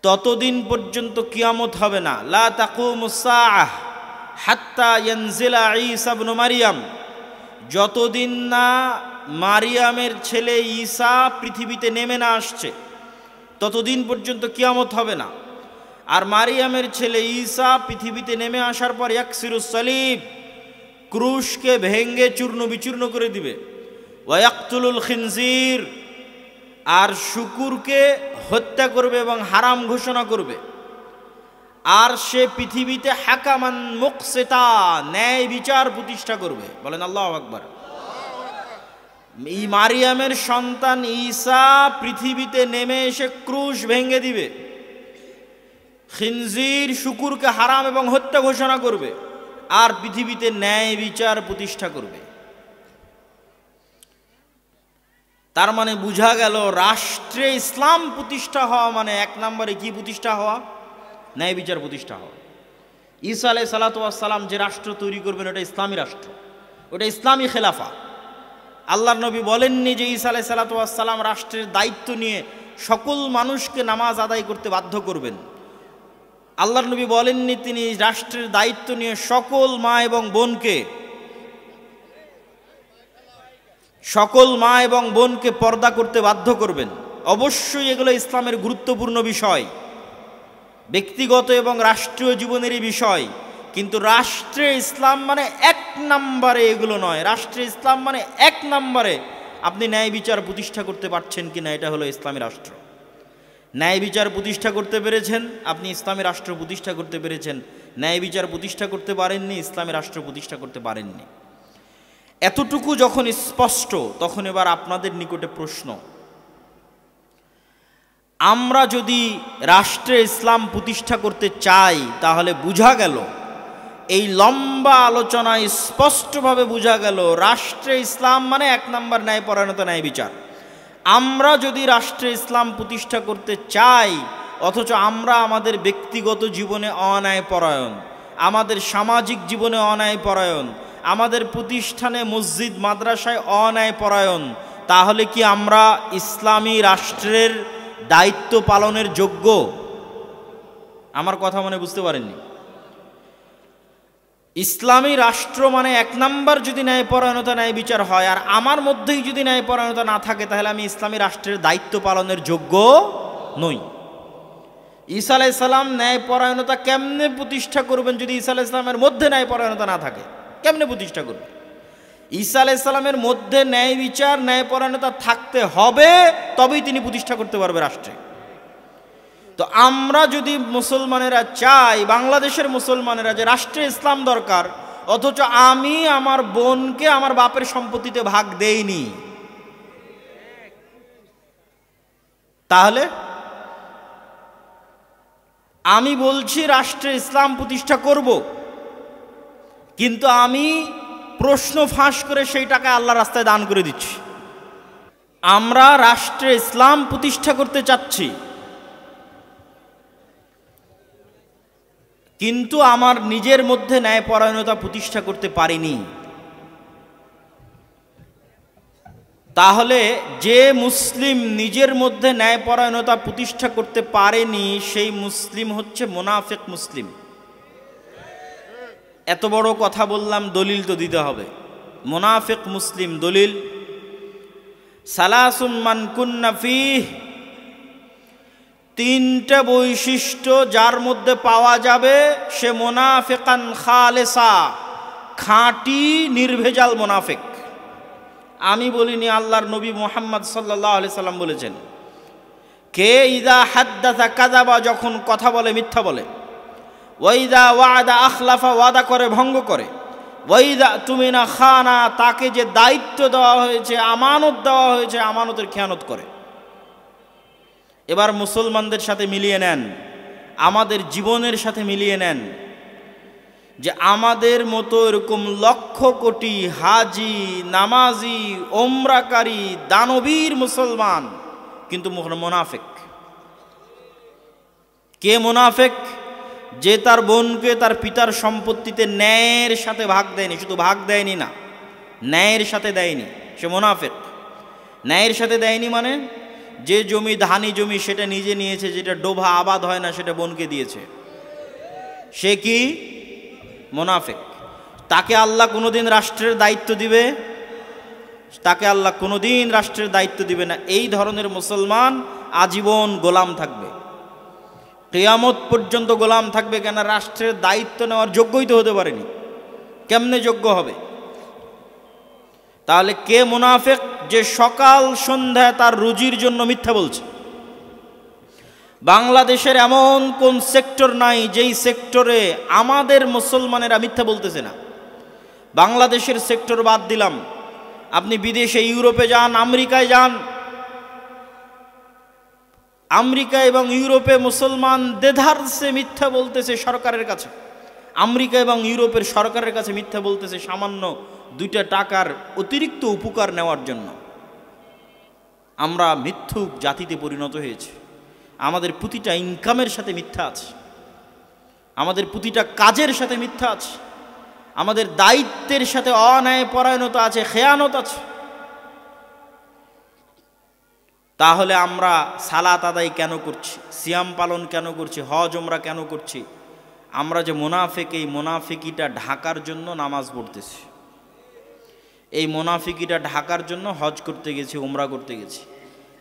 ততদিন পর্যন্ত কিয়ামত হবে না। লা তাকুমুস সাআহ হাত্তা ইয়ানজিলা ঈসা ইবনে মারইয়াম, যতদিন না মারিয়ামের ছেলে ঈসা পৃথিবীতে নেমে না আসছে ততদিন পর্যন্ত কিয়ামত হবে না। আর মারিয়ামের ছেলে ঈসা পৃথিবীতে নেমে আসার পর ইয়াকসিরুস সালিব, ক্রুশকে ভেঙ্গে চূর্ণ বিচূর্ণ করে দিবে। ওয়া ইয়াকতুলুল খিনজির, আর শুকুরকে হত্যা করবে এবং হারাম ঘোষণা করবে। আর সে পৃথিবীতে হাকামান মুকসিতা, ন্যায় বিচার প্রতিষ্ঠা করবে। বলেন আল্লাহু আকবার। এই মারিয়ামের সন্তান ঈসা পৃথিবীতে নেমে এসে ক্রুশ ভেঙে দিবে, খিনজির শুকুরকে হারাম এবং হত্যা ঘোষণা করবে, আর পৃথিবীতে ন্যায় বিচার প্রতিষ্ঠা করবে। তার মানে বোঝা গেল রাষ্ট্রে ইসলাম প্রতিষ্ঠা হওয়া মানে এক নম্বরে কি প্রতিষ্ঠা হওয়া? ন্যায় বিচার প্রতিষ্ঠা হওয়া। ঈসা আলাইহিস সালাতু ওয়াস সালাম যে রাষ্ট্র তৈরি করবেন ওটা ইসলামী রাষ্ট্র, ওটা ইসলামী খেলাফা। আল্লাহর নবী বলেননি যে ঈসা আলাইহিস সালাতু ওয়াস সালাম রাষ্ট্রের দায়িত্ব নিয়ে সকল মানুষকে নামাজ আদায় করতে বাধ্য করবেন। আল্লাহর নবী বলেননি তিনি রাষ্ট্রের দায়িত্ব নিয়ে সকল মা এবং বোনকে পর্দা করতে বাধ্য করবেন। অবশ্যই এগুলো ইসলামের গুরুত্বপূর্ণ বিষয়, ব্যক্তিগত এবং রাষ্ট্রীয় জীবনেরই বিষয়, কিন্তু রাষ্ট্রে ইসলাম মানে এক নম্বরে এগুলো নয়। রাষ্ট্রে ইসলাম মানে এক নম্বরে আপনি ন্যায় বিচার প্রতিষ্ঠা করতে পারছেন কিনা, এটা হলো ইসলামী রাষ্ট্র। ন্যায় বিচার প্রতিষ্ঠা করতে পেরেছেন, আপনি ইসলামী রাষ্ট্র প্রতিষ্ঠা করতে পেরেছেন। ন্যায় বিচার প্রতিষ্ঠা করতে পারেননি, ইসলামী রাষ্ট্র প্রতিষ্ঠা করতে পারেননি। এতটুকু যখন স্পষ্ট, তখন এবার আপনাদের নিকটে প্রশ্ন, আমরা যদি রাষ্ট্রে ইসলাম প্রতিষ্ঠা করতে চাই তাহলে বোঝা গেল, এই লম্বা আলোচনায় স্পষ্টভাবে বোঝা গেল রাষ্ট্রে ইসলাম মানে এক নম্বর ন্যায়পরায়ণতা, ন্যায় বিচার। আমরা যদি রাষ্ট্রে ইসলাম প্রতিষ্ঠা করতে চাই অথচ আমরা আমাদের ব্যক্তিগত জীবনে অন্যায়পরায়ণ, আমাদের সামাজিক জীবনে অন্যায়পরায়ণ, আমাদের প্রতিষ্ঠানে মসজিদ মাদ্রাসায় অন্যায়পরায়ণ, তাহলে কি আমরা ইসলামী রাষ্ট্রের দায়িত্ব পালনের যোগ্য? আমার কথা মনে বুঝতে পারেননি? ইসলামী রাষ্ট্র মানে এক নাম্বার যদি ন্যায়পরায়ণতা, ন্যায় বিচার হয়, আর আমার মধ্যেই যদি ন্যায়পরায়ণতা না থাকে তাহলে আমি ইসলামী রাষ্ট্রের দায়িত্ব পালনের যোগ্য নই। ঈসা আলাইহিস সালাম ন্যায়পরায়ণতা কেমনে প্রতিষ্ঠা করবেন যদি ঈসা আলাইহিস সালামের মধ্যে ন্যায়পরায়ণতা না থাকে? কেমনে প্রতিষ্ঠা করবেন? ঈসা আলাইহিস সালামের মধ্যে ন্যায় বিচার, ন্যায়পরায়ণতা থাকতে হবে, তবেই তিনি প্রতিষ্ঠা করতে পারবে রাষ্ট্রে। তো আমরা যদি মুসলমানেরা চাই, বাংলাদেশের মুসলমানেরা, যে রাষ্ট্রে ইসলাম দরকার, অথচ আমি আমার বোনকে আমার বাপের সম্পত্তিতে ভাগ দেইনি, তাহলে আমি বলছি রাষ্ট্রে ইসলাম প্রতিষ্ঠা করব, কিন্তু আমি প্রশ্ন ফাঁস করে সেই টাকা আল্লাহর রাস্তায় দান করে দিচ্ছি। আমরা রাষ্ট্রে ইসলাম প্রতিষ্ঠা করতে চাচ্ছি, কিন্তু আমার নিজের মধ্যে ন্যায়পরায়ণতা প্রতিষ্ঠা করতে পারিনি। তাহলে যে মুসলিম নিজের মধ্যে ন্যায়পরায়ণতা প্রতিষ্ঠা করতে পারেনি সেই মুসলিম হচ্ছে মুনাফিক মুসলিম। এত বড় কথা বললাম, দলিল তো দিতে হবে। মুনাফিক মুসলিম দলিল, সালাসুন মান কুন্না ফিহ, তিনটা বৈশিষ্ট্য যার মধ্যে পাওয়া যাবে সে মুনাফিকান খালেসা, খাঁটি নির্ভেজাল মুনাফিক। আমি বলিনি, আল্লাহর নবী মুহাম্মদ সাল্লাল্লাহু আলাইহি সাল্লাম বলেছেন, কে ইদা হাদ্দাসা কাযাবা, যখন কথা বলে মিথ্যা বলে, ওয়াইদা ওয়াদা আখলাফা, ওয়াদা করে ভঙ্গ করে, ওয়াইদা তুমিনা খানা, তাকে যে দায়িত্ব দেওয়া হয়েছে, আমানত দেওয়া হয়েছে, আমানতের খেয়ানত করে। এবার মুসলমানদের সাথে মিলিয়ে নেন, আমাদের জীবনের সাথে মিলিয়ে নেন, যে আমাদের মতো এরকম লক্ষ কোটি হাজি, নামাজি, ওমরাকারী, দানবীর মুসলমান, কিন্তু মুনাফিক। কে মুনাফিক? যে তার বোনকে তার পিতার সম্পত্তিতে ন্যায়ের সাথে ভাগ দেয়নি, শুধু ভাগ দেয়নি না, ন্যায়ের সাথে দেয়নি, সে মুনাফিক। ন্যায়ের সাথে দেয়নি মানে যে জমি ধানি জমি সেটা নিজে নিয়েছে, যেটা ডোভা আবাদ হয় না সেটা বোনকে দিয়েছে, সে কি মুনাফিক। তাকে আল্লাহ কোনোদিন রাষ্ট্রের দায়িত্ব দিবে? তাকে আল্লাহ কোনোদিন রাষ্ট্রের দায়িত্ব দিবে না। এই ধরনের মুসলমান আজীবন গোলাম থাকবে, কিয়ামত পর্যন্ত গোলাম থাকবে। কেন? রাষ্ট্রের দায়িত্ব নেওয়ার যোগ্যই তো হতে পারেনি, কেমনে যোগ্য হবে? তাহলে কে মুনাফিক? যে সকাল সন্ধ্যায় তার রুজির জন্য মিথ্যা বলছে। বাংলাদেশের এমন কোন সেক্টর নাই যেই সেক্টরে আমাদের মুসলমানেরা মিথ্যা বলতেছে না। বাংলাদেশের সেক্টর বাদ দিলাম, আপনি বিদেশে ইউরোপে যান, আমেরিকায় যান, আমেরিকা এবং ইউরোপে মুসলমান দেধারসে মিথ্যা বলতেছে সরকারের কাছে। আমেরিকা এবং ইউরোপের সরকারের কাছে মিথ্যা বলতেছে সামান্য 2টা টাকার অতিরিক্ত উপকার নেওয়ার জন্য। আমরা মিথ্যুক জাতিতে পরিণত হয়েছি। আমাদের প্রতিটা ইনকামের সাথে মিথ্যা আছে, আমাদের প্রতিটা কাজের সাথে মিথ্যা আছে, আমাদের দায়িত্বের সাথে অন্যায়পরায়ণতা আছে, খেয়ানত আছে। তাহলে আমরা সালাত আদায় কেন করছি, সিয়াম পালন কেন করছি, হজ ওমরা কেন করছি? আমরা যে মুনাফিক, এই মুনাফিকিটা ঢাকার জন্য নামাজ পড়তেছি, এই মুনাফিকিটা ঢাকার জন্য হজ করতে গেছি, ওমরা করতে গেছি,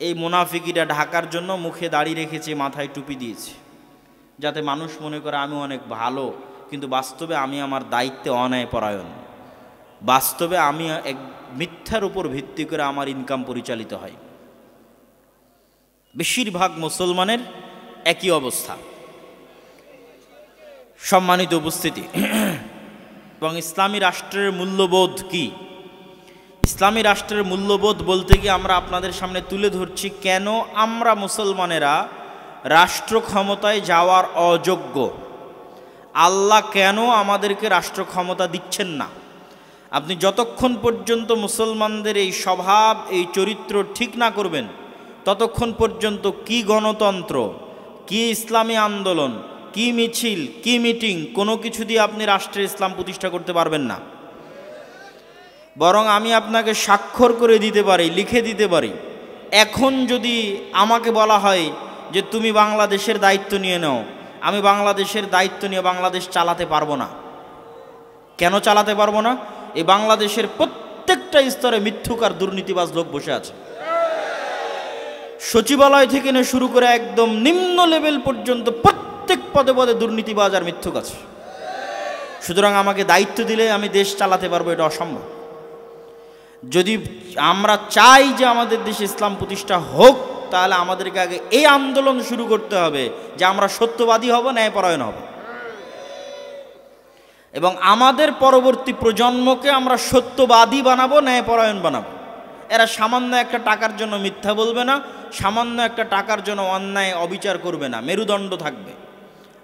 এই মুনাফিকিটা ঢাকার জন্য মুখে দাড়ি রেখেছি, মাথায় টুপি দিয়েছি, যাতে মানুষ মনে করে আমি অনেক ভালো, কিন্তু বাস্তবে আমি আমার দায়িত্বে অন্যায়পরায়ণ। বাস্তবে আমি এক মিথ্যার উপর ভিত্তি করে আমার ইনকাম পরিচালিত হয়। বেশিরভাগ মুসলমানের একই অবস্থা। সম্মানিত উপস্থিতি, এবং ইসলামী রাষ্ট্রের মূল্যবোধ কি? ইসলামী রাষ্ট্রের মূল্যবোধ বলতে গিয়ে আমরা আপনাদের সামনে তুলে ধরছি কেন আমরা মুসলমানেরা রাষ্ট্র ক্ষমতায় যাওয়ার অযোগ্য। আল্লাহ কেন আমাদেরকে রাষ্ট্র ক্ষমতা দিচ্ছেন না? আপনি যতক্ষণ পর্যন্ত মুসলমানদের এই স্বভাব, এই চরিত্র ঠিক না করবেন, ততক্ষণ পর্যন্ত কি গণতন্ত্র, কি ইসলামী আন্দোলন, কি মিছিল, কি মিটিং, কোনো কিছু দিয়ে আপনি রাষ্ট্রে ইসলাম প্রতিষ্ঠা করতে পারবেন না। বরং আমি আপনাকে স্বাক্ষর করে দিতে পারি, লিখে দিতে পারি। এখন যদি আমাকে বলা হয় যে তুমি বাংলাদেশের দায়িত্ব নিয়ে নাও, আমি বাংলাদেশের দায়িত্ব নিয়ে বাংলাদেশ চালাতে পারবো না। কেন চালাতে পারবো না? এই বাংলাদেশের প্রত্যেকটা স্তরে মিথ্যুক আর দুর্নীতিবাজ লোক বসে আছে। সচিবালয় থেকে নিয়ে শুরু করে একদম নিম্ন লেভেল পর্যন্ত প্রত্যেক পদে পদে দুর্নীতিবাজ আর মিথ্যুক আছে। সুতরাং আমাকে দায়িত্ব দিলে আমি দেশ চালাতে পারবো, এটা অসম্ভব। যদি আমরা চাই যে আমাদের দেশে ইসলাম প্রতিষ্ঠা হোক, তাহলে আমাদেরকে আগে এই আন্দোলন শুরু করতে হবে যে আমরা সত্যবাদী হব, ন্যায়পরায়ণ হব, এবং আমাদের পরবর্তী প্রজন্মকে আমরা সত্যবাদী বানাবো, ন্যায়পরায়ণ বানাবো। এরা সামান্য একটা টাকার জন্য মিথ্যা বলবে না, সামান্য একটা টাকার জন্য অন্যায় অবিচার করবে না। মেরুদণ্ড থাকবে,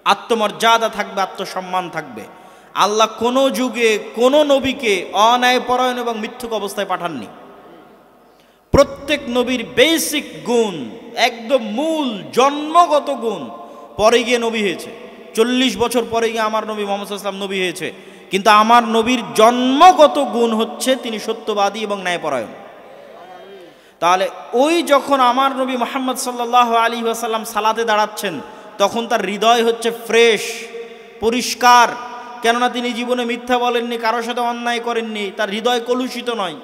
আত্মমর্যাদা থাকবে, আত্মসম্মান থাকবে। আল্লাহ কোনো যুগে কোনো নবীকে অন্যায়পরায়ণ এবং মিথ্যুক অবস্থায় পাঠাননি। প্রত্যেক নবীর বেসিক গুণ, একদম মূল জন্মগত গুণ, পরে গিয়ে নবী হয়েছে। 40 বছর পরে গিয়ে আমার নবী মুহাম্মদ সাল্লাল্লাহু আলাইহি ওয়াসাল্লাম নবী হয়েছে, কিন্তু আমার নবীর জন্মগত গুণ হচ্ছে তিনি সত্যবাদী এবং ন্যায়পরায়ণ। তাহলে ওই যখন আমার নবী মুহাম্মদ সাল্লাল্লাহু আলাইহি ওয়াসাল্লাম সালাতে দাঁড়াচ্ছেন, তখন তার হৃদয় হচ্ছে ফ্রেশ, পরিষ্কার। কেননা তিনি জীবনে মিথ্যা বলেননি, কারোর সাথে অন্যায় করেননি, তার হৃদয় কলুষিত নয়,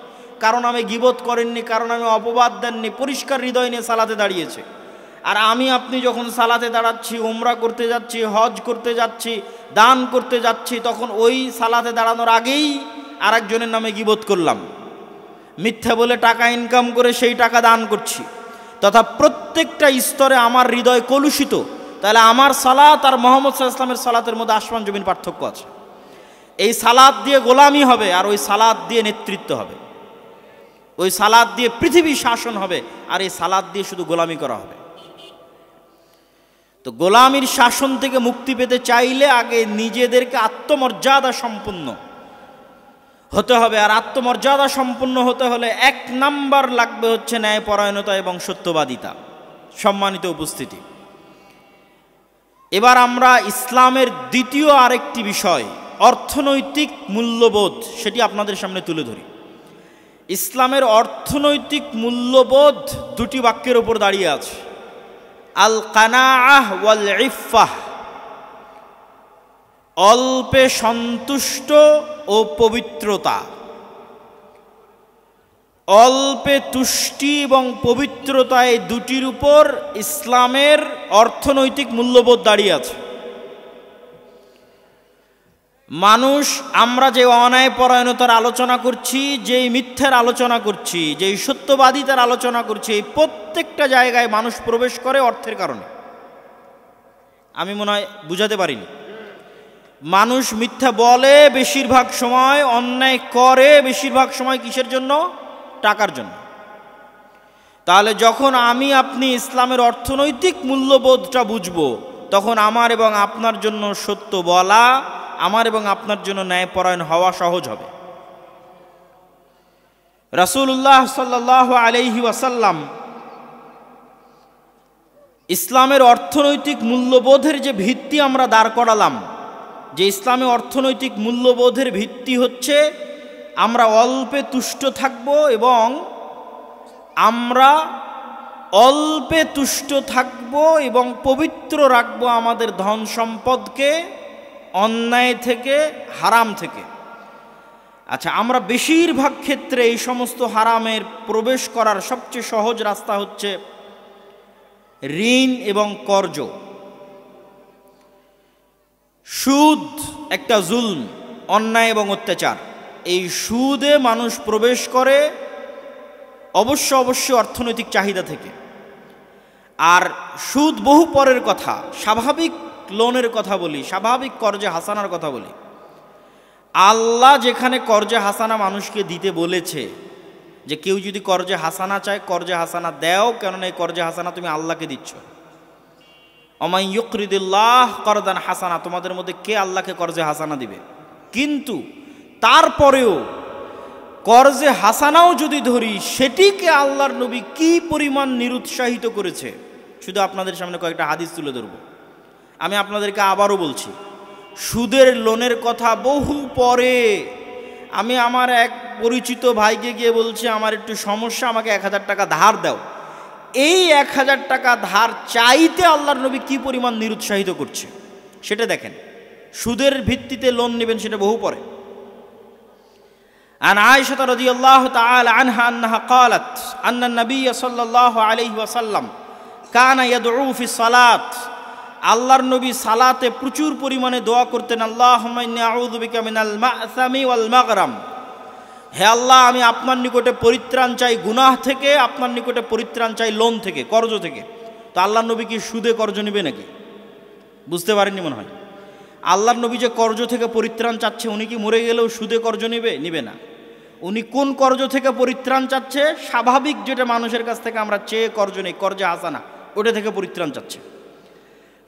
কারণ আমি গীবত করেননি, কারণ আমি অপবাদ দেননি, পরিষ্কার হৃদয় নিয়ে সালাতে দাঁড়িয়েছে। আর আমি আপনি যখন সালাতে দাঁড়াচ্ছি, উমরা করতে যাচ্ছি, হজ করতে যাচ্ছি, দান করতে যাচ্ছি, তখন ওই সালাতে দাঁড়ানোর আগেই আরেকজনের নামে গীবত করলাম, মিথ্যা বলে টাকা ইনকাম করে সেই টাকা দান করছি, তথা প্রত্যেকটা স্তরে আমার হৃদয় কলুষিত। তাহলে আমার সালাত আর মুহাম্মদ সাল্লাল্লাহু আলাইহি ওয়াসাল্লামের সালাতের মধ্যে আসমান জমিন পার্থক্য আছে। এই সালাত দিয়ে গোলামি হবে, আর ওই সালাত দিয়ে নেতৃত্ব হবে। ওই সালাত দিয়ে পৃথিবী শাসন হবে, আর এই সালাত দিয়ে শুধু গোলামি করা হবে। তো গোলামির শাসন থেকে মুক্তি পেতে চাইলে আগে নিজেদেরকে আত্মমর্যাদা সম্পন্ন হতে হবে। আর আত্মমর্যাদা সম্পন্ন হতে হলে 1 নাম্বার লাগবে হচ্ছে ন্যায়পরায়ণতা এবং সত্যবাদিতা। সম্মানিত উপস্থিতি, এবার আমরা ইসলামের দ্বিতীয় আরেকটি বিষয়, অর্থনৈতিক মূল্যবোধ, সেটি আপনাদের সামনে তুলে ধরি। ইসলামের অর্থনৈতিক মূল্যবোধ দুটি বাক্যের উপর দাঁড়িয়ে আছে, আল কানাআহ ওয়াল ইফফাহ, অল্পে সন্তুষ্ট ও পবিত্রতা। অল্পে তুষ্টি এবং পবিত্রতা, এই দুটির উপর ইসলামের অর্থনৈতিক মূল্যবোধ দাঁড়িয়ে আছে। মানুষ, আমরা যে অন্যায়পরায়ণতার আলোচনা করছি, যেই মিথ্যার আলোচনা করছি, যেই সত্যবাদিতার আলোচনা করছি, এই প্রত্যেকটা জায়গায় মানুষ প্রবেশ করে অর্থের কারণে। আমি মনে হয় বুঝাতে পারিনি। মানুষ মিথ্যা বলে বেশিরভাগ সময়, অন্যায় করে বেশিরভাগ সময় কিসের জন্য? টাকার জন্য। তাহলে যখন আমি আপনি ইসলামের অর্থনৈতিক মূল্যবোধটা বুঝবো, তখন আমার এবং আপনার জন্য সত্য বলা, আমার এবং আপনার জন্য ন্যায়পরায়ণ হওয়া সহজ হবে। রাসূলুল্লাহ সাল্লাল্লাহু আলাইহি ওয়াসাল্লাম ইসলামের অর্থনৈতিক মূল্যবোধের যে ভিত্তি আমরা দাঁড় করালাম, যে ইসলামে অর্থনৈতিক মূল্যবোধের ভিত্তি হচ্ছে আমরা অল্পে তুষ্ট থাকব এবং আমরা অল্পে তুষ্ট থাকব এবং পবিত্র রাখব আমাদের ধন সম্পদকে অন্যায় থেকে, হারাম থেকে। আচ্ছা, আমরা বেশিরভাগ ক্ষেত্রে এই সমস্ত হারামের প্রবেশ করার সবচেয়ে সহজ রাস্তা হচ্ছে ঋণ এবং কর্জ। সুদ একটা জুলম, অন্যায় এবং অত্যাচার। এই সুদে মানুষ প্রবেশ করে অবশ্যই অর্থনৈতিক চাহিদা থেকে। আর সুদ বহু পরের কথা, স্বাভাবিক লোনের কথা বলি, স্বাভাবিক কর্জে হাসানার কথা বলি। আল্লাহ যেখানে কর্জে হাসানা মানুষকে দিতে বলেছে, যে কেউ যদি কর্জে হাসানা চায়, কর্জে হাসানা দেও, কেননা এই কর্জে হাসানা তুমি আল্লাহকে দিচ্ছ। অমাই ইউকরিদুল্লাহ করদান হাসানা, তোমাদের মধ্যে কে আল্লাহকে কর্জে হাসানা দিবে? কিন্তু তারপরেও কর্জে হাসানাও যদি ধরি, সেটিকে আল্লাহর নবী কি পরিমাণ নিরুৎসাহিত করেছে, শুধু আপনাদের সামনে কয়েকটা হাদিস তুলে ধরব। আমি আপনাদেরকে আবারও বলছি, সুদের লোনের কথা বহু পরে। আমি আমার এক পরিচিত ভাইকে গিয়ে বলছি, আমার একটু সমস্যা, আমাকে 1000 টাকা ধার দাও। এই 1000 টাকা ধার চাইতে আল্লাহর নবী কি পরিমাণ নিরুৎসাহিত করছে সেটা দেখেন। সুদের ভিত্তিতে লোন নেবেন সেটা বহু পরে। عن عائشة رضي الله تعالى عنها أنها قالت أن النبي صلى الله عليه وسلم كان يدعو في الصلاة, আল্লাহর নবী সালাতে প্রচুর পরিমাণে দোয়া করতেন, আল্লাহুম্মা ইন্নী আউযু বিকা মিনাল মা'সামি ওয়াল মাগরাম, হে আল্লাহ আমি আপনার নিকটে পরিত্রাণ চাই গুনাহ থেকে, আপনার নিকটে পরিত্রাণ চাই লোন থেকে, কর্জ থেকে। তো আল্লাহর নবী কি সুদে কর্জ নেবে নাকি? বুঝতে পারেননি মনে হয়। আল্লাহর নবী যে কর্জ থেকে পরিত্রাণ চাচ্ছে, উনি কি মরে গেলেও সুদে কর্জ নেবে না। উনি কোন কর্জ থেকে পরিত্রাণ চাচ্ছে? স্বাভাবিক যেটা মানুষের কাছ থেকে আমরা চেয়ে কর্জ নেই, কর্জে হাসানা, ওটা থেকে পরিত্রাণ চাচ্ছে।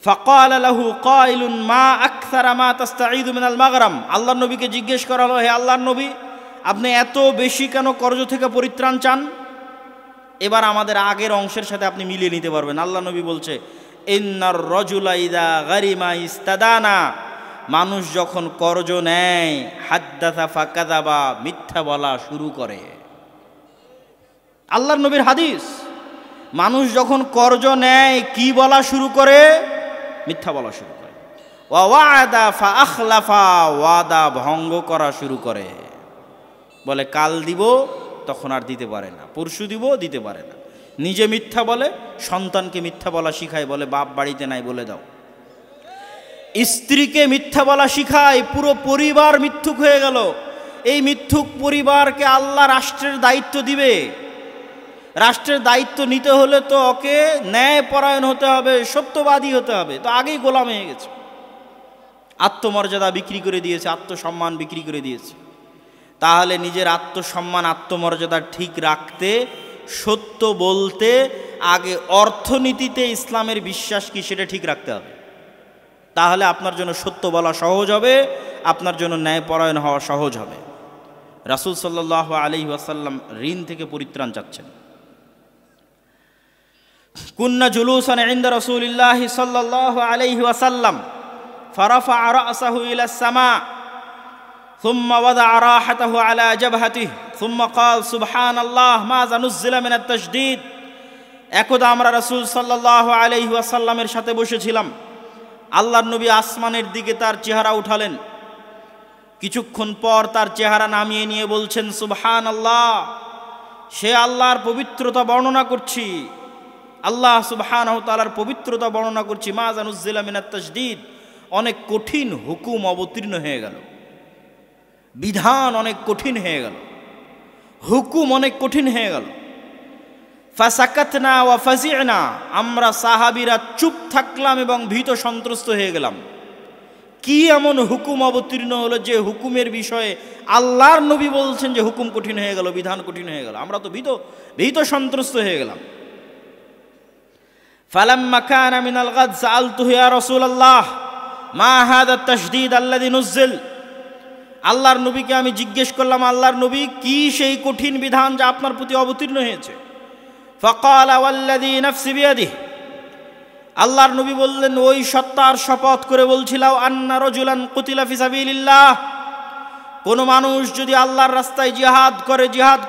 ফাকাল লাহু কাইলুন মা আকসারা মা তাস্তাঈদু মিনাল মাগরাম, আল্লাহর নবীকে জিজ্ঞেস করা হলো, হে আল্লাহর নবী আপনি এত বেশি কেন কর্জ থেকে পরিত্রাণ চান? এবার আমাদের আগের অংশের সাথে আপনি মিলিয়ে নিতে পারবেন। আল্লাহর নবী বলছে, ইন্নার রাজুলা ইযা গারিমা ইস্তাদানা, মানুষ যখন কর্জ নেয়, হাদ্দাসা ফাকাযাবা, মিথ্যা বলা শুরু করে। আল্লাহর নবীর হাদিস, মানুষ যখন কর্জ নেয় কি বলা শুরু করে? মিথ্যা বলা শুরু করে। ওয়া ওয়াদা ফাআখলাফা, ওয়াদা ভঙ্গ করা শুরু করে। বলে কাল দিব, তখন আর দিতে পারে না, পরশু দিব, দিতে পারে না। নিজে মিথ্যা বলে, সন্তানকে মিথ্যা বলা শিখায়, বলে বাপ বাড়িতে নাই বলে দাও। স্ত্রীকে মিথ্যা বলা শিখায়, পুরো পরিবার মিথ্যুক হয়ে গেল। এই মিথ্যুক পরিবারকে আল্লাহ রাষ্ট্রের দায়িত্ব দিবে। রাষ্ট্রের দায়িত্ব নিতে হলে তো ওকে ন্যায়পরায়ণ হতে হবে, সত্যবাদী হতে হবে। তো আগেই গোলাম হয়ে গেছে, আত্মমর্যাদা বিক্রি করে দিয়েছে, আত্মসম্মান বিক্রি করে দিয়েছে। তাহলে নিজের আত্মসম্মান, আত্মমর্যাদা ঠিক রাখতে, সত্য বলতে আগে অর্থনীতিতে ইসলামের বিশ্বাস কি সেটা ঠিক রাখতে হবে। তাহলে আপনার জন্য সত্য বলা সহজ হবে, আপনার জন্য ন্যায়পরায়ণ হওয়া সহজ হবে। রাসূল সাল্লাল্লাহু আলাইহি ওয়াসাল্লাম ঋণ থেকে পরিত্রাণ চাচ্ছেন। কুন্না জুলুসান ইনদা রাসূলিল্লাহি সাল্লাল্লাহু আলাইহি ওয়াসাল্লাম ফারাফা রাসাহু ইলা সামা ثم وضع راحته على جبهته ثم قال سبحان الله ماذا نزل من التشديد। একদা আমরা রাসূল সাল্লাল্লাহু আলাইহি ওয়াসাল্লামের সাথে বসেছিলাম, আল্লাহর নবী আসমানের দিকে তার চেহারা উঠালেন, কিছুক্ষণ পর তার চেহারা নামিয়ে নিয়ে বলছেন সুবহানাল্লাহ, সে আল্লাহর পবিত্রতা বর্ণনা করছি, আল্লাহ সুবহানাহু ওয়া তাআলার পবিত্রতা বর্ণনা করছি। মাযা নুযিলা মিনাত তাশদীদ, অনেক কঠিন হুকুম অবতীর্ণ হয়ে গেল, বিধান অনেক কঠিন হয়ে গেল, হুকুম অনেক কঠিন হয়ে গেল। ফাসাকাতনা ওয়া ফাজি'না, আমরা সাহাবীরা চুপ থাকলাম এবং ভীত সন্ত্রস্ত হয়ে গেলাম। কি এমন হুকুম অবতীর্ণ হলো যে হুকুমের বিষয়ে আল্লাহর নবী বলছেন যে হুকুম কঠিন হয়ে গেল, বিধান কঠিন হয়ে গেল, আমরা তো ভীত সন্ত্রস্ত হয়ে গেলাম। ফালাম্মা কানা মিনাল গাদ সাআলতুহু ইয়া রাসূলুল্লাহ মা হাযা আত-তাশদীদ আল্লাযী নুযিল, আল্লাহর নবীকে আমি জিজ্ঞেস করলাম, আল্লাহর নবী কি সেই কঠিন বিধান যা আপনার প্রতি অবতীর্ণ হয়েছে? ফাকালা ওয়াল্লাযী নাফসি বিয়াদিহি, আল্লাহর নবী বললেন, ওই সত্তার শপথ করে বলছিলাম, আন্না রাজুলান কুতিলা ফি সাবিলিল্লাহ, কোন মানুষ যদি আল্লাহর রাস্তায় জিহাদ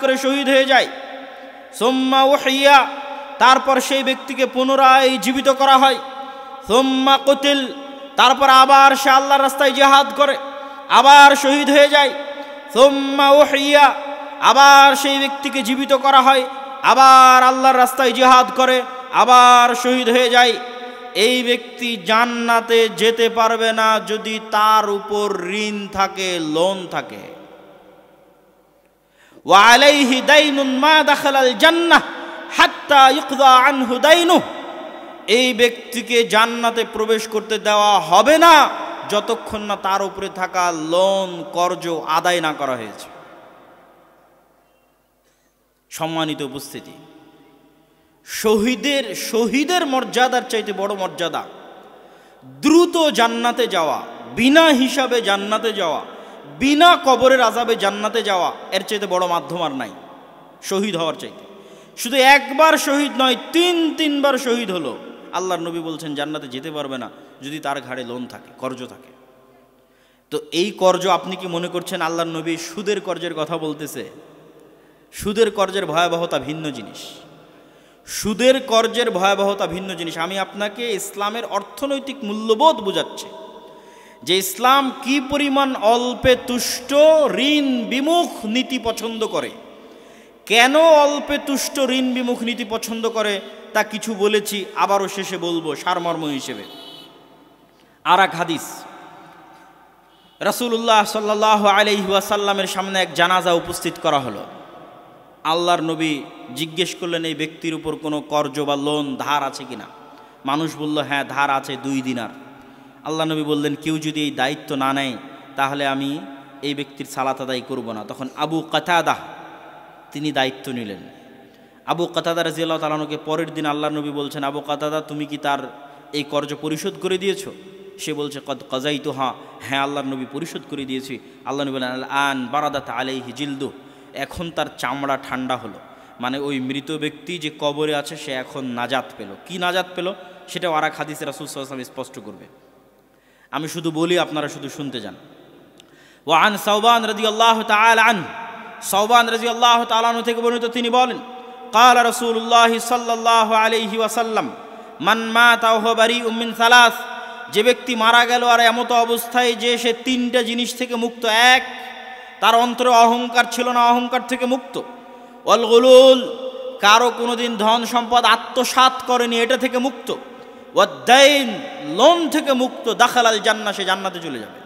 করে শহীদ হয়ে যায়, সুম্মা উহিয়া, তারপর সেই ব্যক্তিকে পুনরায় জীবিত করা হয়, সুম্মা কুতিল, তারপর আবার সে আল্লাহর রাস্তায় জিহাদ করে আবার শহীদ হয়ে যায়, সুম্মা উহিয়া, আবার সেই ব্যক্তিকে জীবিত করা হয়, আবার আল্লাহর রাস্তায় জিহাদ করে আবার শহীদ হয়ে যায়, এই ব্যক্তি জান্নাতে যেতে পারবে না যদি তার উপর ঋণ থাকে, লোন থাকে। ওয়া আলাইহি দাইনুন মা দাখালাল জান্নাহ হাত্তা ইকদা আনহু দাইনুহু, এই ব্যক্তিকে জান্নাতে প্রবেশ করতে দেওয়া হবে না যতক্ষণ না তার উপরে থাকা লোন কর্জ আদায় না করা হয়েছে। সম্মানিত উপস্থিতি, শহীদের মর্যাদার চাইতে বড় মর্যাদা দ্রুত জান্নাতে যাওয়া, বিনা হিসাবে জান্নাতে যাওয়া, বিনা কবরের আযাবে জান্নাতে যাওয়া, এর চাইতে বড় মাধ্যম আর নাই শহীদ হওয়ার চাইতে। শুধু একবার শহীদ নয়, তিনবার শহীদ হলো, আল্লাহর নবী বলছেন জান্নাতে যেতে পারবে না যদি তার ঘাড়ে লোন থাকে, কর্জ থাকে। তো এই কর্জ আপনি কি মনে করছেন আল্লাহর নবী সুদের কর্জের কথা বলতেছে? সুদের কর্জের ভয়াবহতা ভিন্ন জিনিস, সুদের কর্জের ভয়াবহতা ভিন্ন জিনিস। আমি আপনাকে ইসলামের অর্থনৈতিক মূল্যবোধ বোঝাচ্ছি যে ইসলাম কি পরিমাণ অল্পে তুষ্ট ঋণ বিমুখ নীতি পছন্দ করে। কেন অল্পে তুষ্ট ঋণ বিমুখ নীতি পছন্দ করে তা কিছু বলেছি, আবারও শেষে বলবো সারমর্ম হিসেবে। আর এক হাদিস, রাসূলুল্লাহ সাল্লাল্লাহু আলাইহি ওয়াসাল্লামের সামনে এক জানাজা উপস্থিত করা হলো। আল্লাহর নবী জিজ্ঞেস করলেন, এই ব্যক্তির উপর কোনো কর্জ বা লোন ধার আছে কিনা? মানুষ বলল, হ্যাঁ ধার আছে 2 দিনার। আল্লাহ নবী বললেন, কেউ যদি এই দায়িত্ব না নেয় তাহলে আমি এই ব্যক্তির সালাত আদায় করব না। তখন আবু কাতাদা তিনি দায়িত্ব নিলেন। আবু কাতাদা রাদিয়াল্লাহু তাআলা আনহুকে পরের দিন আল্লাহ নবী বলছেন, আবু কাতাদা তুমি কি তার এই কর্জ পরিশোধ করে দিয়েছো? সে বলছে, কদ কাযাইতু, হ্যাঁ আল্লাহর নবী পরিশোধ করে দিয়েছি। আল্লাহ নবী বলেন, আন বারাদাত আলাইহি জিলদু, এখন তার চামড়া ঠান্ডা হলো, মানে ওই মৃত ব্যক্তি যে কবরে আছে সে এখন নাজাত পেল। কি নাজাত পেল সেটাও আর এক হাদিসে রাসূল সাল্লাল্লাহু আলাইহি ওয়াসাল্লাম স্পষ্ট করবে, আমি শুধু বলি, আপনারা শুধু শুনতে যান। ওয়া আন সাওবান রাদিয়াল্লাহু তাআলা আন, সাওবান রাদিয়াল্লাহু তাআলা আনহু থেকে বর্ণিত, তিনি বলেন, ক্বালা রাসূলুল্লাহ সাল্লাল্লাহু আলাইহি ওয়াসাল্লাম মান মাতা ওয়া হুয়া বারিউম মিন সালাস, যে ব্যক্তি মারা গেল আর এমত অবস্থায় যে সে 3টা জিনিস থেকে মুক্ত। এক, তার অন্তরে অহংকার ছিল না, অহংকার থেকে মুক্ত। ওয়াল গুলুল, কারো কোনোদিন ধন সম্পদ আত্মসাৎ করেনি, এটা থেকে মুক্ত। ওয়াদ-দাইন, লোন থেকে মুক্ত। দাখালাল জান্নাহ, সে জান্নাতে চলে যাবে।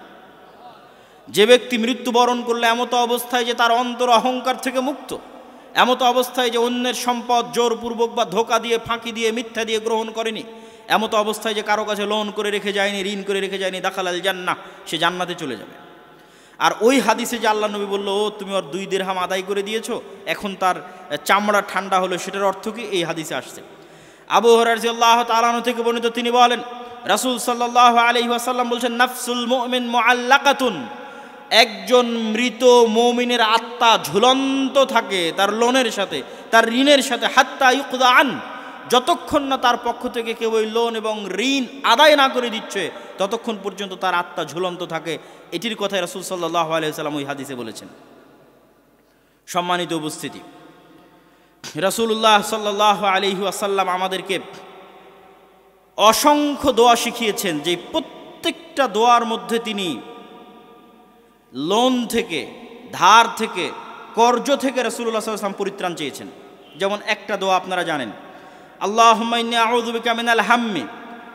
যে ব্যক্তি মৃত্যুবরণ করলে এমত অবস্থায় যে তার অন্তর অহংকার থেকে মুক্ত, এমত অবস্থায় যে অন্যের সম্পদ জোরপূর্বক বা ধোকা দিয়ে, ফাঁকি দিয়ে, মিথ্যা দিয়ে গ্রহণ করেনি, এমত অবস্থায় যে কারো কাছে লোন করে রেখে যায়নি, ঋণ করে রেখে যায়নি, দাখালাল জান্নাহ, সে জান্নাতে চলে যাবে। আর ওই হাদিসে যে আল্লাহ নবী বলল, ও তুমি ওর 2 দিরহাম আদায় করে দিয়েছো, এখন তার চামড়া ঠান্ডা হলো, সেটার অর্থ কি? এই হাদিসে আসছে। আবু হুরায়রা রাদিয়াল্লাহু তাআলা আনহু থেকে বর্ণিত, তিনি বলেন, রাসূল সাল্লাল্লাহু আলাইহি ওয়াসাল্লাম বলছেন, নাফসুল মুমিন মুআল্লাকাতুন, একজন মৃত মুমিনের আত্মা ঝুলন্ত থাকে তার লোনের সাথে, তার ঋণের সাথে, হাত্তা ইউকদা আন, যতক্ষণ না তার পক্ষ থেকে কেউ ওই লোন এবং ঋণ আদায় না করে দিচ্ছে ততক্ষণ পর্যন্ত তার আত্মা ঝুলন্ত থাকে। এটির কথাই রাসূল সাল্লাল্লাহু আলাইহি ওয়াসাল্লাম ওই হাদিসে বলেছেন। সম্মানিত উপস্থিতি, রাসূলুল্লাহ সাল্লাল্লাহু আলাইহি ওয়াসাল্লাম আমাদেরকে অসংখ্য দোয়া শিখিয়েছেন, যে প্রত্যেকটা দোয়ার মধ্যে তিনি লোন থেকে, ধার থেকে, কর্জ থেকে রাসূলুল্লাহ সাল্লাল্লাহু আলাইহি ওয়াসাল্লাম পরিত্রাণ চেয়েছেন। যেমন একটা দোয়া আপনারা জানেন, আল্লাহুম্মা ইন্নী আউযু বিকা মিনাল হাম্মি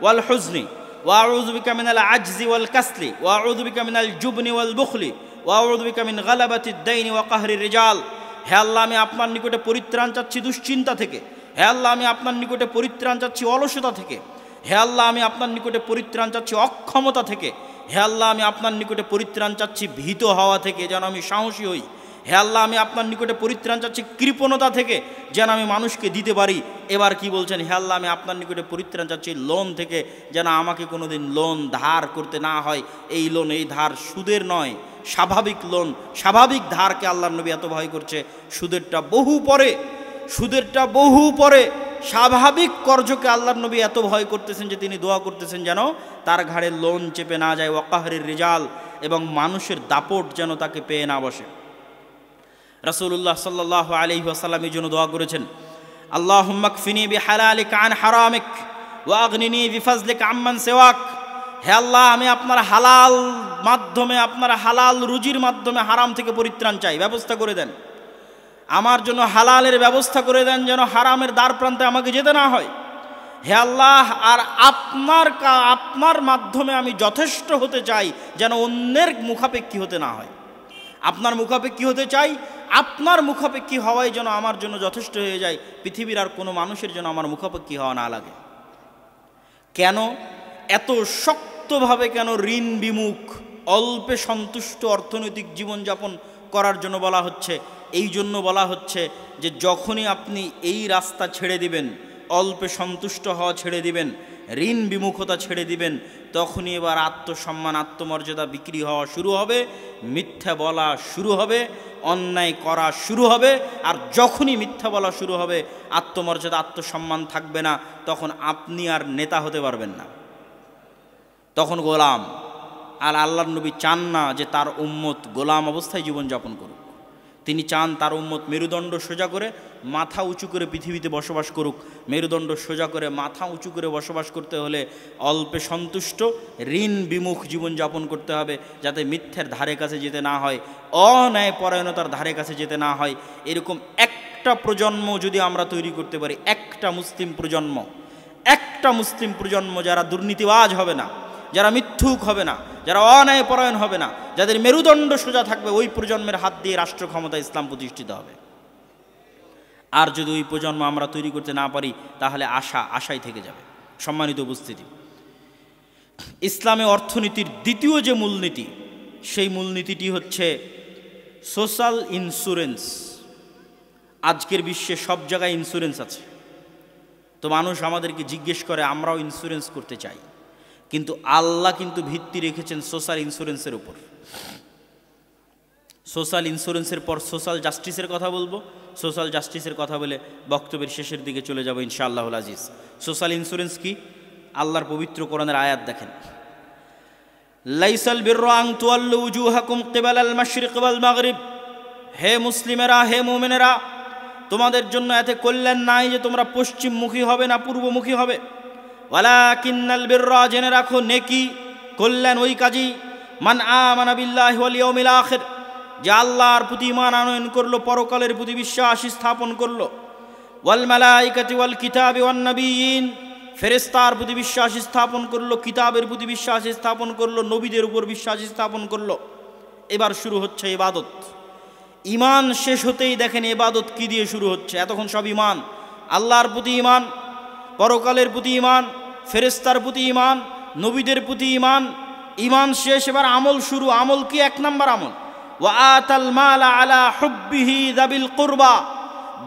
ওয়াল হুজনি ওয়া আউযু বিকা মিনাল আজজি ওয়াল কাসলি ওয়া আউযু বিকা মিনাল জুবনি ওয়াল বুখলি ওয়া আউযু বিকা মিন গালাবাতিদ দাইনি ওয়া কাহরির রিজাল। হে আল্লাহ, আমি আপনার নিকটে পরিত্রাণ চাচ্ছি দুশ্চিন্তা থেকে। হে আল্লাহ, আমি আপনার নিকটে পরিত্রাণ চাচ্ছি অলসতা থেকে। হে আল্লাহ, আমি আপনার নিকটে পরিত্রাণ চাচ্ছি অক্ষমতা থেকে। হে আল্লাহ, আমি আপনার নিকটে পরিত্রাণ চাচ্ছি ভীত হওয়া থেকে, যেন আমি সাহসী হই। হে আল্লাহ, আমি আপনার নিকটে পরিত্রাণ চাচ্ছি কৃপণতা থেকে, যেন আমি মানুষকে দিতে পারি। এবার কি বলছেন, হে আল্লাহ, আমি আপনার নিকটে পরিত্রাণ চাচ্ছি লোন থেকে, যেন আমাকে কোনোদিন লোন ধার করতে না হয়। এই লোন, এই ধার সুদের নয়, স্বাভাবিক লোন, স্বাভাবিক ধারকে আল্লাহর নবী এত ভয় করছে। সুদেরটা বহু পরে স্বাভাবিক কর্জকে আল্লাহর নবী এত ভয় করতেছেন যে তিনি দোয়া করতেছেন যেন তার ঘাড়ে লোন চেপে না যায়, ওয়াকাহরির রিজাল, এবং মানুষের দাপট যেন তাকে পেয়ে না বসে। রাসূলুল্লাহ সাল্লাল্লাহু আলাইহি ওয়াসাল্লাম এই জন্য দোয়া করেছেন, আল্লাহুম্মা কফিনি বিহালালিকা আন হারামিক ওয়া আগনিনি বিফাজলিকা আম্মান সিওয়াক। হে আল্লাহ, আমি আপনার হালাল মাধ্যমে, আপনার হালাল রুজির মাধ্যমে হারাম থেকে পরিত্রাণ চাই, ব্যবস্থা করে দেন। আমার জন্য হালালের ব্যবস্থা করে দেন, যেন হারামের দ্বার প্রান্তে আমাকে যেতে না হয়। হে আল্লাহ, আর আপনার মাধ্যমে আমি যথেষ্ট হতে চাই, যেন অন্যের মুখাপেক্ষী হতে না হয়। আপনার মুখাপেক্ষী হতে চাই, আপনার মুখাপেক্ষী হওয়াই যেন আমার জন্য যথেষ্ট হয়ে যায়, পৃথিবীর আর কোনো মানুষের জন্য আমার মুখাপেক্ষী হওয়া না লাগে। কেন এত শক্তভাবে, কেন ঋণ বিমুখ, অল্পে সন্তুষ্ট অর্থনৈতিক জীবনযাপন করার জন্য বলা হচ্ছে? এই জন্য বলা হচ্ছে যে যখনই আপনি এই রাস্তা ছেড়ে দিবেন, অল্পে সন্তুষ্ট হওয়া ছেড়ে দিবেন, ঋণ বিমুখতা ছেড়ে দিবেন, তখনই এবার আত্মসম্মান, আত্মমর্যাদা বিক্রি হওয়া শুরু হবে, মিথ্যা বলা শুরু হবে, অন্যায় করা শুরু হবে। আর যখনই মিথ্যা বলা শুরু হবে, আত্মমর্যাদা, আত্মসম্মান থাকবে না, তখন আপনি আর নেতা হতে পারবেন না, তখন গোলাম। আর আল্লাহর নবী চান না যে তার উম্মত গোলাম অবস্থায় জীবনযাপন করুক। তিনি চান তার উম্মত মেরুদণ্ড সোজা করে, মাথা উঁচু করে পৃথিবীতে বসবাস করুক। মেরুদণ্ড সোজা করে, মাথা উঁচু করে বসবাস করতে হলে অল্পে সন্তুষ্ট, ঋণ বিমুখ জীবনযাপন করতে হবে, যাতে মিথ্যের ধারে কাছে যেতে না হয়, অন্যায় পরায়ণতার ধারে কাছে যেতে না হয়। এরকম একটা প্রজন্ম যদি আমরা তৈরি করতে পারি, একটা মুসলিম প্রজন্ম যারা দুর্নীতিবাজ হবে না, যারা মিথ্যুক হবে না, যারা অন্যায় পরায়ণ হবে না, যাদের মেরুদণ্ড সোজা থাকবে, ওই প্রজন্মের হাত দিয়ে রাষ্ট্র ক্ষমতা, ইসলাম প্রতিষ্ঠিত হবে। আর যদি ওই প্রজন্ম আমরা তৈরি করতে না পারি, তাহলে আশাই থেকে যাবে। সম্মানিত উপস্থিতি, ইসলামে অর্থনীতির দ্বিতীয় যে মূলনীতি, সেই মূলনীতিটি হচ্ছে সোশ্যাল ইন্স্যুরেন্স। আজকের বিশ্বে সব জায়গায় ইন্স্যুরেন্স আছে। তো মানুষ আমাদেরকে জিজ্ঞেস করে, আমরাও ইন্স্যুরেন্স করতে চাই, কিন্তু আল্লাহ কিন্তু ভিত্তি রেখেছেন সোশ্যাল ইন্স্যুরেন্সের উপর। সোশ্যাল ইন্স্যুরেন্সের পর সোশ্যাল জাস্টিসের কথা বলবো। সোশ্যাল জাস্টিসের কথা বলে বক্তব্যের শেষের দিকে চলে যাব ইনশাআল্লাহুল আজিজ। সোশ্যাল ইন্স্যুরেন্স কি? আল্লাহর পবিত্র কোরআনের আয়াত দেখেন, লাইসাল বিররা আন তুওয়াল্লু উজুহাকুম কিবালাল মাশরিক ওয়াল মাগরিব। হে মুসলিমেরা, হে মুমিনেরা, তোমাদের জন্য এতে কল্যাণ নাই যে তোমরা পশ্চিমমুখী হবে না পূর্বমুখী হবে। ওয়ালাকিন্নাল বিররা, জেনে রাখো, নেকি, কল্যাণ ওই কাজই, মান আমানা বিল্লাহি ওয়াল ইয়াউমিল আখির, যে আল্লাহর প্রতি ঈমান আনয়ন করলো, পরকালের প্রতি বিশ্বাস স্থাপন করলো, ওয়াল মালাইকাতি ওয়াল কিতাবি ওয়ান নবিয়্যিন, ফেরেশতার প্রতি বিশ্বাস স্থাপন করলো, কিতাবের প্রতি বিশ্বাস স্থাপন করলো, নবীদের উপর বিশ্বাস স্থাপন করলো। এবার শুরু হচ্ছে ইবাদত। ঈমান শেষ হতেই দেখেন ইবাদত কি দিয়ে শুরু হচ্ছে। এতক্ষণ সব ঈমান, আল্লাহর প্রতি ঈমান, পরকালের প্রতি ঈমান, ফেরেশতার প্রতি ঈমান, নবীদের প্রতি ঈমান। ঈমান শেষ, এবার আমল শুরু। আমল কি? এক নাম্বার আমল, ওয়া আতাল মাল আলা হুব্বিহি যাবিল কুরবা।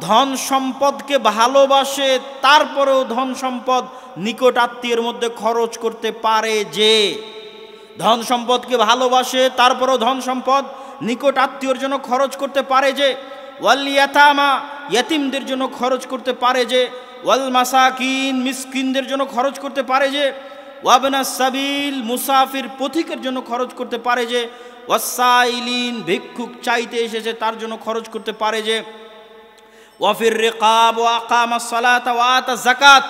ধন সম্পদকে ভালোবাসে, তারপরেও ধন সম্পদ নিকট আত্মীয়ের মধ্যে খরচ করতে পারে যে। ধন সম্পদকে ভালোবাসে, তারপরেও ধন সম্পদ নিকট আত্মীয়র জন্য খরচ করতে পারে যে। ওয়াল ইয়াতামা, ইয়াতিমদের জন্য খরচ করতে পারে যে। ওয়াল মাসাকিন, মিসকিনদের জন্য খরচ করতে পারে যে, ওয়াবনাস সাবিল, মুসাফির পথিকের জন্য খরচ করতে পারে যে, ওয়াসাইলিন, ভিক্ষুক চাইতে এসেছে তার জন্য খরচ করতে পারে যে, ওয়াফির রিকাব ওয়া আকামাস সালাত ওয়া আতা যাকাত,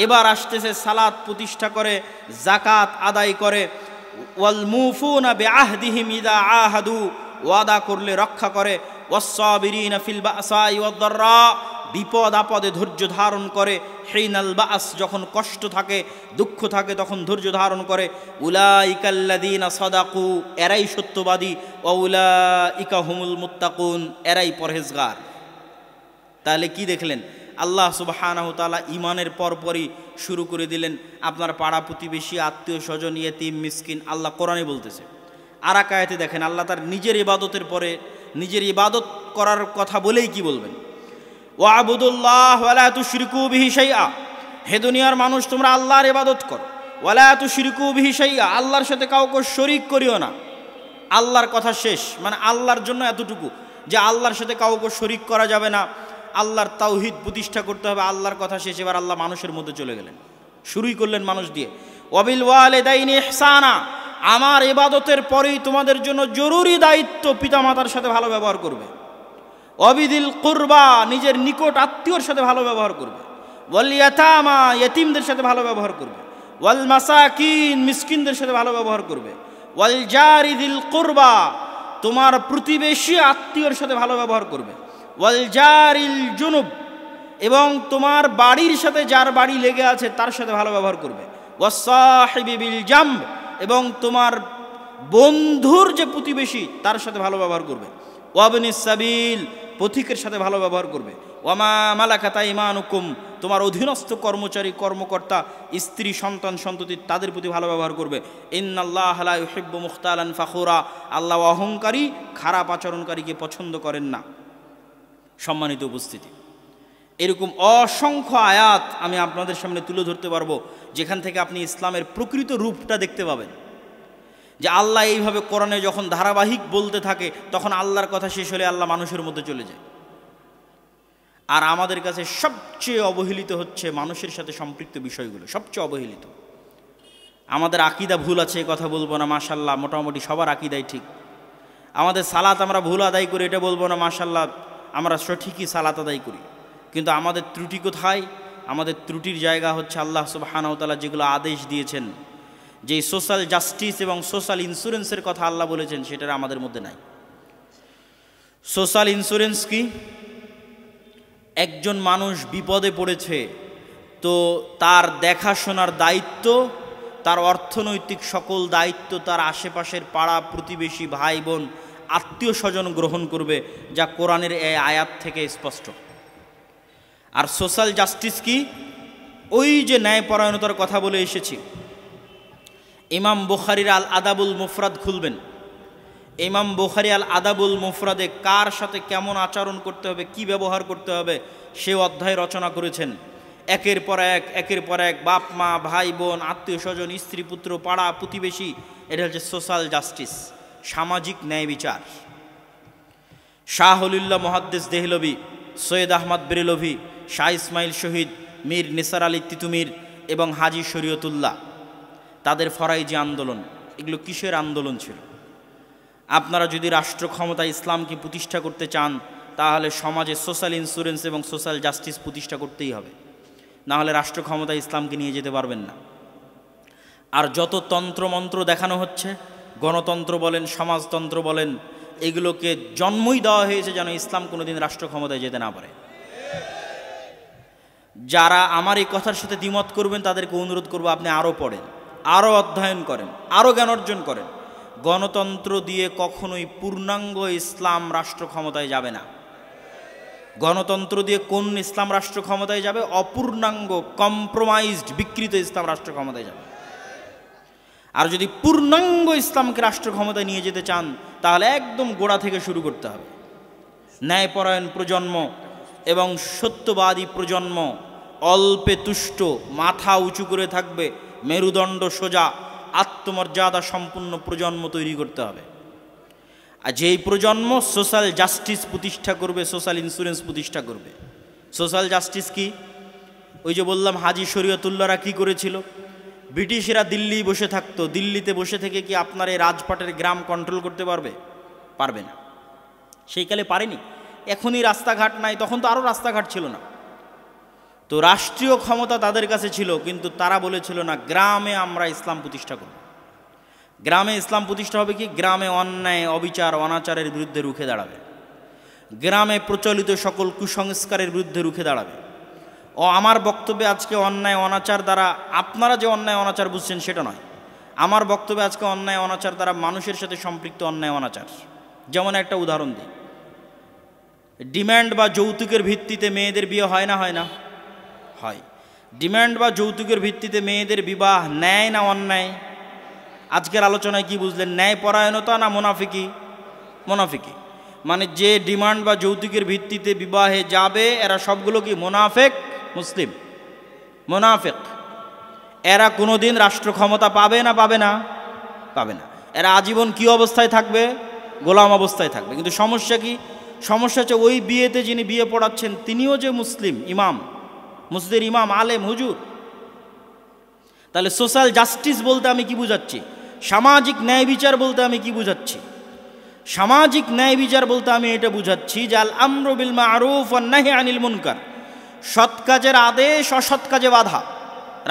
এবার আসতেছে সালাত প্রতিষ্ঠা করে, যাকাত আদায় করে, ওয়াল মুফুনা বিআহদিহিম ইযা আহাদু, ওয়াদা করলে রক্ষা করে, ওয়াস-সাবিরিনা ফিল বাসাই ওয়াদ-দাররা, বিপদ আপদে ধৈর্য ধারণ করে, হিনাল বাস, যখন কষ্ট থাকে দুঃখ থাকে তখন ধৈর্য ধারণ করে, উলাইকাল্লাযীনা সাদাকু, এরাই সত্যবাদী, ওয়া উলাইকা হুমুল মুত্তাকুন, এরাই পরহেজগার। তাহলে কি দেখলেন, আল্লাহ সুবহানাহু ওয়া তাআলা ঈমানের পরপরই শুরু করে দিলেন আপনার পাড়া প্রতিবেশী, আত্মীয় স্বজন, ইয়েতিম, মিসকিন, আল্লাহ কোরআনে বলতেছে। আর এক আয়াতে দেখেন আল্লাহ তার নিজের ইবাদতের পরে নিজের ইবাদত করার কথা বলেই কি বলবেন, ওয়াবুদুল্লাহ ওয়ালা তুশরিকু বিহি শাইআ, হে দুনিয়ার মানুষ তোমরা আল্লাহর ইবাদত করো, ওয়ালা তুশরিকু বিহি শাইআ, আল্লাহর সাথে কাউকে শরীক করিও না। আল্লাহর কথা শেষ, মানে আল্লাহর জন্য এতটুকু যে আল্লাহর সাথে কাউকে শরীক করা যাবে না, আল্লাহর তাওহীদ প্রতিষ্ঠা করতে হবে, আল্লাহর কথা শেষ। এবার আল্লাহ মানুষের মধ্যে চলে গেলেন, শুরুই করলেন মানুষ দিয়ে, ওয়াবিল ওয়ালিদাইনি ইহসানা, আমার ইবাদতের পরেই তোমাদের জন্য জরুরি দায়িত্ব পিতামাতার সাথে ভালো ব্যবহার করবে, ওয়াবিদিল কুরবা, নিজের নিকট আত্মীয়র সাথে ভালো ব্যবহার করবে, ওয়াল ইয়াতামা, ইয়েতিমদের সাথে ভালো ব্যবহার করবে, ওয়াল মাসাকিন, মিসকিনদের সাথে ভালো ব্যবহার করবে, ওয়াল জারি দিল কুরবা, তোমার প্রতিবেশী আত্মীয়র সাথে ভালো ব্যবহার করবে, ওয়াল জারিল জুনুব, এবং তোমার বাড়ির সাথে যার বাড়ি লেগে আছে তার সাথে ভালো ব্যবহার করবে, ওয়াসাহিবি বিল জামব, এবং তোমার বন্ধুর যে প্রতিবেশী তার সাথে ভালো ব্যবহার করবে, ওয়াবনিস সাবিল, পথিকের সাথে ভালো ব্যবহার করবে, ওয়ামা মালাকাত আইমানুকুম, তোমার অধীনস্থ কর্মচারী কর্মকর্তা স্ত্রী সন্তান সন্ততি তাদের প্রতি ভালো ব্যবহার করবে, ইন্নাল্লাহা লা ইউহিব্বু মুখতালান ফাখুরা, আল্লাহ অহংকারী খারাপ আচরণকারীকে পছন্দ করেন না। সম্মানিত উপস্থিতি, এরকম অসংখ্য আয়াত আমি আপনাদের সামনে তুলে ধরতে পারবো যেখান থেকে আপনি ইসলামের প্রকৃত রূপটা দেখতে পাবেন, যে আল্লাহ এইভাবে কোরআনে যখন ধারাবাহিক বলতে থাকে তখন আল্লাহর কথা শেষ হলে আল্লাহ মানুষের মধ্যে চলে যায়। আর আমাদের কাছে সবচেয়ে অবহেলিত হচ্ছে মানুষের সাথে সম্পৃক্ত বিষয়গুলো, সবচেয়ে অবহেলিত। আমাদের আকীদা ভুল আছে এ কথা বলবো না, মাশাআল্লাহ মোটামুটি সবার আকীদাই ঠিক। আমাদের সালাত আমরা ভুল আদায় করি এটা বলবো না, মাশাআল্লাহ আমরা সঠিকই সালাত আদায় করি। কিন্তু আমাদের ত্রুটি কোথায়? আমাদের ত্রুটির জায়গা হচ্ছে আল্লাহ সুবহানাহু ওয়া তাআলা যেগুলো আদেশ দিয়েছেন, যেই সোশ্যাল জাস্টিস এবং সোশ্যাল ইন্স্যুরেন্সের কথা আল্লাহ বলেছেন সেটা আমাদের মধ্যে নাই। সোশ্যাল ইন্স্যুরেন্স কি? একজন মানুষ বিপদে পড়েছে তো তার দেখাশোনার দায়িত্ব, তার অর্থনৈতিক সকল দায়িত্ব তার আশেপাশের পাড়া প্রতিবেশী ভাই বোন আত্মীয় স্বজন গ্রহণ করবে, যা কোরআনের এই আয়াত থেকে স্পষ্ট। আর সোশ্যাল জাস্টিস কি? ওই যে ন্যায়পরায়ণতার কথা বলে এসেছি, ইমাম বুখারীর আল আদাবুল মুফরাদ খুলবেন, ইমাম বুখারী আল আদাবুল মুফরাদে কার সাথে কেমন আচরণ করতে হবে, কি ব্যবহার করতে হবে সে অধ্যায় রচনা করেছেন। একের পর এক বাপ মা ভাই বোন আত্মীয় স্বজন স্ত্রী পুত্র পাড়া প্রতিবেশী, এটা হচ্ছে সোশ্যাল জাস্টিস, সামাজিক ন্যায় বিচার। শাহ ওলিউল্লাহ মুহাদ্দিস দেহলভী, সৈয়দ আহমদ বেরেলভী, শাহ ইসমাইল শহীদ, মীর নিসার আলী তিতুমির এবং হাজী শরীয়তুল্লাহ, তাদের ফরাইজি আন্দোলন, এগুলো কিসের আন্দোলন ছিল? আপনারা যদি রাষ্ট্র ক্ষমতায় ইসলামকে প্রতিষ্ঠা করতে চান তাহলে সমাজে সোশ্যাল ইন্স্যুরেন্স এবং সোশ্যাল জাস্টিস প্রতিষ্ঠা করতেই হবে, না হলে রাষ্ট্র ক্ষমতায় ইসলামকে নিয়ে যেতে পারবেন না। আর যত তন্ত্রমন্ত্র দেখানো হচ্ছে, গণতন্ত্র বলেন সমাজতন্ত্র বলেন, এগুলোকে জন্মই দেওয়া হয়েছে যেন ইসলাম কোনোদিন রাষ্ট্র ক্ষমতায় যেতে না পারে। যারা আমার এই কথার সাথে দ্বিমত করবেন তাদেরকে অনুরোধ করবো আপনি আরও পড়েন, আরও অধ্যয়ন করেন, আরও জ্ঞান অর্জন করেন। গণতন্ত্র দিয়ে কখনোই পূর্ণাঙ্গ ইসলাম রাষ্ট্র ক্ষমতায় যাবে না। গণতন্ত্র দিয়ে কোন ইসলাম রাষ্ট্র ক্ষমতায় যাবে? অপূর্ণাঙ্গ, কম্প্রোমাইজড, বিকৃত ইসলাম রাষ্ট্র ক্ষমতায় যাবে। আর যদি পূর্ণাঙ্গ ইসলামকে রাষ্ট্র ক্ষমতায় নিয়ে যেতে চান তাহলে একদম গোড়া থেকে শুরু করতে হবে। ন্যায়পরায়ণ প্রজন্ম এবং সত্যবাদী প্রজন্ম, অল্পে তুষ্ট, মাথা উঁচু করে থাকবে, মেরুদণ্ড সোজা, আত্মমর্যাদা সম্পূর্ণ প্রজন্ম তৈরি করতে হবে। আর যেই প্রজন্ম সোশ্যাল জাস্টিস প্রতিষ্ঠা করবে, সোশ্যাল ইন্স্যুরেন্স প্রতিষ্ঠা করবে। সোশ্যাল জাস্টিস কি? ওই যে বললাম হাজি শরীয়তুল্লাহরা কি করেছিল, ব্রিটিশরা দিল্লি বসে থাকতো, দিল্লিতে বসে থেকে কি আপনার এই রাজপাটের গ্রাম কন্ট্রোল করতে পারবে? পারবে না। সেই কালে পারেনি। এখনই রাস্তাঘাট নাই, তখন তো আরও রাস্তাঘাট ছিল না। তো রাষ্ট্রীয় ক্ষমতা তাদের কাছে ছিল, কিন্তু তারা বলেছিল না, গ্রামে আমরা ইসলাম প্রতিষ্ঠা করব। গ্রামে ইসলাম প্রতিষ্ঠা হবে কি? গ্রামে অন্যায় অবিচার অনাচারের বিরুদ্ধে রুখে দাঁড়াবে, গ্রামে প্রচলিত সকল কুসংস্কারের বিরুদ্ধে রুখে দাঁড়াবে। ও আমার বক্তব্যে আজকে অন্যায় অনাচার দ্বারা আপনারা যে অন্যায় অনাচার বুঝছেন সেটা নয়। আমার বক্তব্যে আজকে অন্যায় অনাচার দ্বারা মানুষের সাথে সম্পৃক্ত অন্যায় অনাচার। যেমন একটা উদাহরণ দিই, ডিম্যান্ড বা যৌতুকের ভিত্তিতে মেয়েদের বিয়ে হয় না? হয় না? হয়। ডিম্যান্ড বা যৌতুকের ভিত্তিতে মেয়েদের বিবাহ ন্যায় না অন্যায়? আজকের আলোচনায় কি বুঝলেন? ন্যায় পরায়ণতা না মুনাফিকি? মুনাফিকি। মানে যে ডিমান্ড বা যৌতুকের ভিত্তিতে বিবাহে যাবে এরা সবগুলো কি মুনাফিক মুসলিম? মুনাফিক। এরা কোনোদিন রাষ্ট্র ক্ষমতা পাবে না? পাবে না? পাবে না। এরা আজীবন কি অবস্থায় থাকবে? গোলাম অবস্থায় থাকবে। কিন্তু সমস্যা কি? সমস্যা হচ্ছে ওই বিয়েতে যিনি বিয়ে পড়াচ্ছেন তিনিও যে মুসলিম, ইমাম, মসজিদের ইমাম, আলেম, হুজুর। তাহলে সোশ্যাল জাস্টিস বলতে আমি কি বুঝাচ্ছি? সামাজিক ন্যায় বিচার বলতে আমি কি বুঝাচ্ছি? সামাজিক ন্যায় বিচার বলতে আমি এটা বুঝাচ্ছি যে আল আমরু বিল মারুফ ওয়ান নাহি আনিল মুনকার, সৎ কাজের আদেশ অসৎ কাজে বাধা।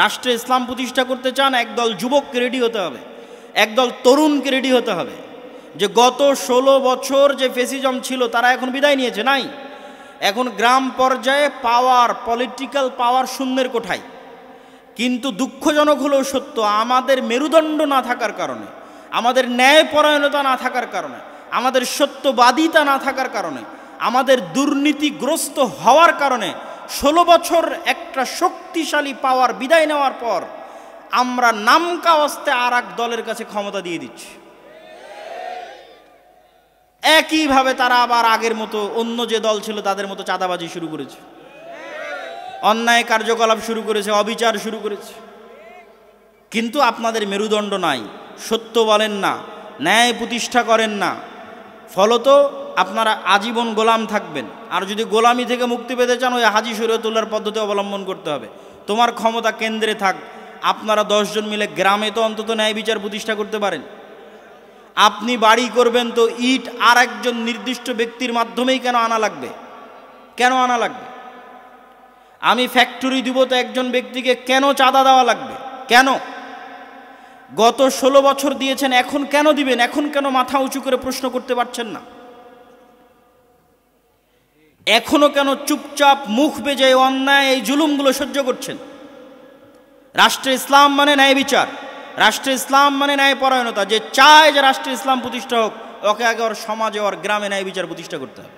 রাষ্ট্রে ইসলাম প্রতিষ্ঠা করতে চান, একদল যুবককে রেডি হতে হবে, একদল তরুণকে রেডি হতে হবে। যে গত 16 বছর যে ফেসিজম ছিল তারা এখন বিদায় নিয়েছে, নাই। এখন গ্রাম পর্যায়ে পাওয়ার, পলিটিক্যাল পাওয়ার শূন্যের কোঠায়। কিন্তু দুঃখজনক হলেও সত্য, আমাদের মেরুদণ্ড না থাকার কারণে, আমাদের ন্যায়পরায়ণতা না থাকার কারণে, আমাদের সত্যবাদিতা না থাকার কারণে, আমাদের দুর্নীতিগ্রস্ত হওয়ার কারণে 16 বছর একটা শক্তিশালী পাওয়ার বিদায় নেওয়ার পর আমরা নামকা অস্তে আর এক দলের কাছে ক্ষমতা দিয়ে দিচ্ছি। একইভাবে তারা আবার আগের মতো অন্য যে দল ছিল তাদের মতো চাঁদাবাজি শুরু করেছে, অন্যায় কার্যকলাপ শুরু করেছে, অবিচার শুরু করেছে। কিন্তু আপনাদের মেরুদণ্ড নাই, সত্য বলেন না, ন্যায় প্রতিষ্ঠা করেন না, ফলত আপনারা আজীবন গোলাম থাকবেন। আর যদি গোলামি থেকে মুক্তি পেতে চান, ওই হাজি শরীয়তুল্লাহর পদ্ধতি অবলম্বন করতে হবে। তোমার ক্ষমতা কেন্দ্রে থাক, আপনারা 10 জন মিলে গ্রামে তো অন্তত ন্যায় বিচার প্রতিষ্ঠা করতে পারেন। আপনি বাড়ি করবেন তো ইট আর একজন নির্দিষ্ট ব্যক্তির মাধ্যমেই কেন আনা লাগবে? কেন আনা লাগবে? আমি ফ্যাক্টরি দিব তো একজন ব্যক্তিকে কেন চাঁদা দেওয়া লাগবে? কেন? গত 16 বছর দিয়েছেন, এখন কেন দিবেন? এখন কেন মাথা উঁচু করে প্রশ্ন করতে পারছেন না? এখনো কেন চুপচাপ মুখ বেজে অন্যায় এই জুলুমগুলো সহ্য করছেন? রাষ্ট্রে ইসলাম মানে ন্যায় বিচার, রাষ্ট্রে ইসলাম মানে ন্যায় পরায়ণতা। যে চায় যে রাষ্ট্রে ইসলাম প্রতিষ্ঠা হোক, ওকে আগে ওর সমাজে, ওর গ্রামে ন্যায় বিচার প্রতিষ্ঠা করতে হবে।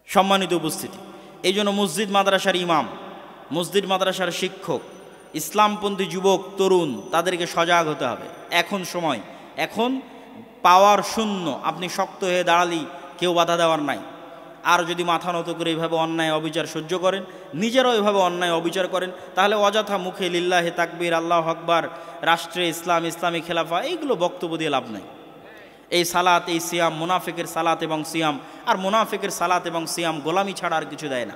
সম্মানিত উপস্থিতি, এই জন্য মসজিদ মাদ্রাসার ইমাম, মসজিদ মাদ্রাসার শিক্ষক, ইসলামপন্থী যুবক তরুণ, তাদেরকে সজাগ হতে হবে। এখন সময়, এখন পাওয়ার শূন্য, আপনি শক্ত হয়ে দাঁড়ালেই কেউ বাধা দেওয়ার নাই। আর যদি মাথা নত করে এইভাবে অন্যায় অবিচার সহ্য করেন, নিজেরাও এভাবে অন্যায় অবিচার করেন, তাহলে অযথা মুখে লিল্লাহে তাকবীর, আল্লাহু আকবার, রাষ্ট্রে ইসলাম, ইসলামী খেলাফা, এইগুলো বক্তব্য দিয়ে লাভ নাই। এই সালাত, এই সিয়াম, মুনাফিকের সালাত এবং সিয়াম। আর মুনাফিকের সালাত এবং সিয়াম গোলামি ছাড়া আর কিছু দেয় না।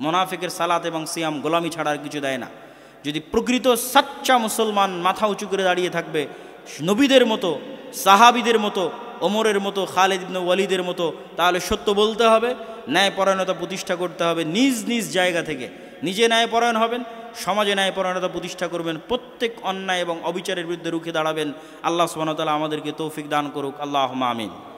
মুনাফিকের সালাত এবং সিয়াম গোলামি ছাড়া আর কিছু দেয় না। যদি প্রকৃত সাচ্চা মুসলমান মাথা উঁচু করে দাঁড়িয়ে থাকবে, নবীদের মতো, সাহাবীদের মতো, ওমরের মতো, খালিদ ইবনে ওয়ালিদের মতো, তাহলে সত্য বলতে হবে, ন্যায়পরায়ণতা প্রতিষ্ঠা করতে হবে। নিজ নিজ জায়গা থেকে নিজে ন্যায়পরায়ণ হবেন, সমাজে ন্যায়পরায়ণতা প্রতিষ্ঠা করবেন, প্রত্যেক অন্যায় এবং অবিচারের বিরুদ্ধে রুখে দাঁড়াবেন। আল্লাহ সুবহানাহু ওয়া তাআলা আমাদেরকে তৌফিক দান করুক। আল্লাহুম্মা আমিন।